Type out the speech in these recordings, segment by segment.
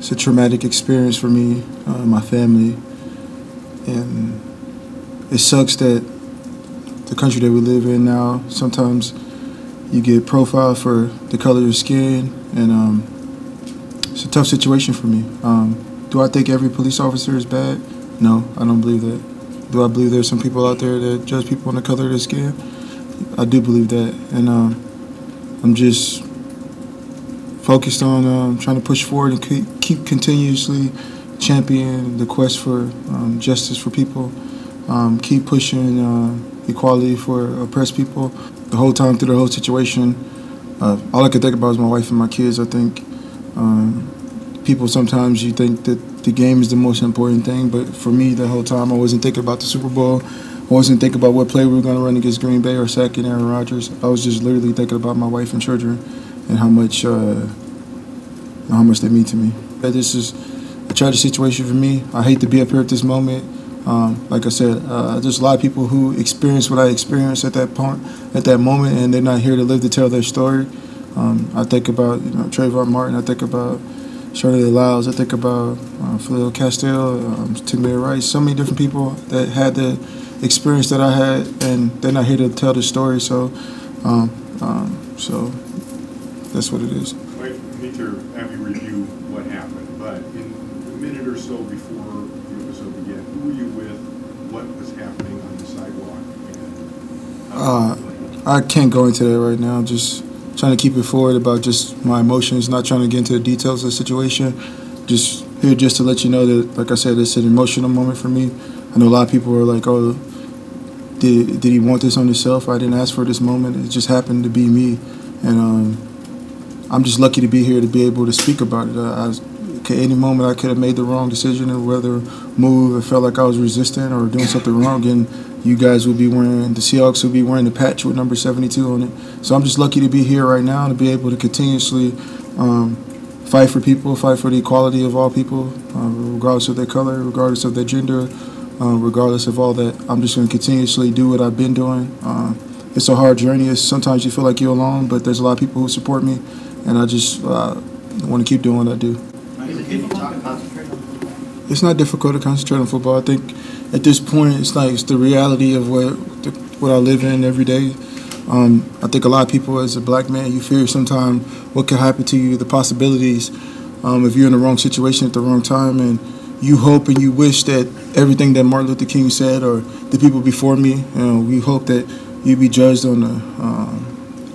it's a traumatic experience for me, my family, and it sucks that the country that we live in now, sometimes you get profiled for the color of your skin, and it's a tough situation for me. Do I think every police officer is bad? No, I don't believe that. Do I believe there's some people out there that judge people on the color of their skin? I do believe that, and I'm just focused on trying to push forward and keep continuously championing the quest for justice for people, keep pushing equality for oppressed people. The whole time through the whole situation, all I could think about was my wife and my kids. I think people sometimes you think that the game is the most important thing, but for me, the whole time I wasn't thinking about the Super Bowl. I wasn't thinking about what play we were going to run against Green Bay or sacking Aaron Rodgers. I was just literally thinking about my wife and children and how much they mean to me. This is a tragic situation for me. I hate to be up here at this moment. Like I said, there's a lot of people who experience what I experienced at that point, at that moment, and they're not here to live to tell their story. I think about Trayvon Martin. I think about Shirley Lyles. I think about Phil Castile, Tamir Rice. So many different people that had the experience that I had, and they're not here to tell the story. So that's what it is. I need to have you review what happened, but in a minute or so before the episode began, who were you with? What was happening on the sidewalk? And I can't go into that right now. I'm just trying to keep it forward about just my emotions, not trying to get into the details of the situation. Just here just to let you know that, like I said, it's an emotional moment for me. I know a lot of people are like, oh, did he want this on himself? I didn't ask for this moment. It just happened to be me. And I'm just lucky to be here to be able to speak about it. At any moment I could have made the wrong decision or whether move, it felt like I was resistant or doing something wrong, and you guys will be wearing, the Seahawks will be wearing the patch with number 72 on it. So I'm just lucky to be here right now and to be able to continuously fight for people, fight for the equality of all people, regardless of their color, regardless of their gender, regardless of all that. I'm just going to continuously do what I've been doing. It's a hard journey. Sometimes you feel like you're alone, but there's a lot of people who support me, and I just want to keep doing what I do. It's not difficult to concentrate on football. I think at this point it's the reality of what I live in every day. I think a lot of people, as a black man, you fear sometimes what could happen to you, the possibilities if you're in the wrong situation at the wrong time, and you hope and you wish that everything that Martin Luther King said or the people before me, we hope that you be judged on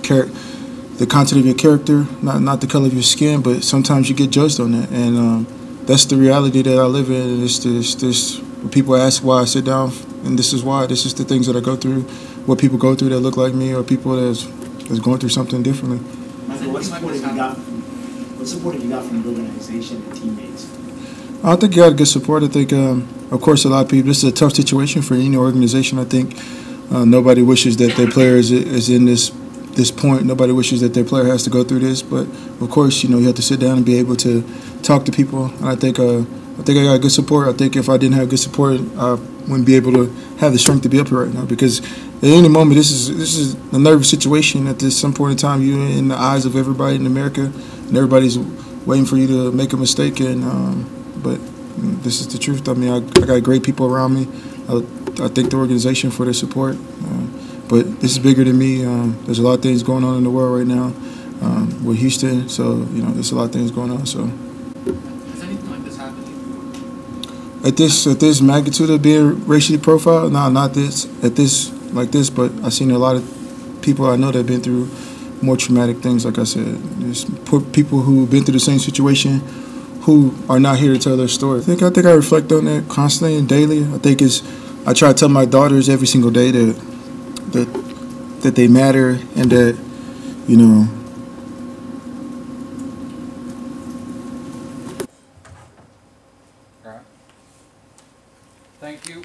the content of your character, not the color of your skin, but sometimes you get judged on that, and that's the reality that I live in. And it's this when people ask why I sit down, and this is why. This is the things that I go through, what people go through that look like me, or people that's going through something differently. Michael, what support have you got from the organization and teammates? I think you got good support. I think, of course, a lot of people. This is a tough situation for any organization. I think nobody wishes that their player is in this point. Nobody wishes that their player has to go through this, but of course, you have to sit down and be able to talk to people. And I think I got good support. I think if I didn't have good support, I wouldn't be able to have the strength to be up here right now. Because at any moment, this is a nervous situation. At some point in time, you're in the eyes of everybody in America, and everybody's waiting for you to make a mistake. And but this is the truth. I mean, I got great people around me. I thank the organization for their support. But this is bigger than me. There's a lot of things going on in the world right now with Houston. So, there's a lot of things going on. So, has anything like this happened before? At this magnitude of being racially profiled, no, not this. Like this, but I've seen a lot of people I know that have been through more traumatic things. Like I said, there's people who've been through the same situation who are not here to tell their story. I think I reflect on that constantly and daily. I try to tell my daughters every single day that they matter, and that All right. Thank you.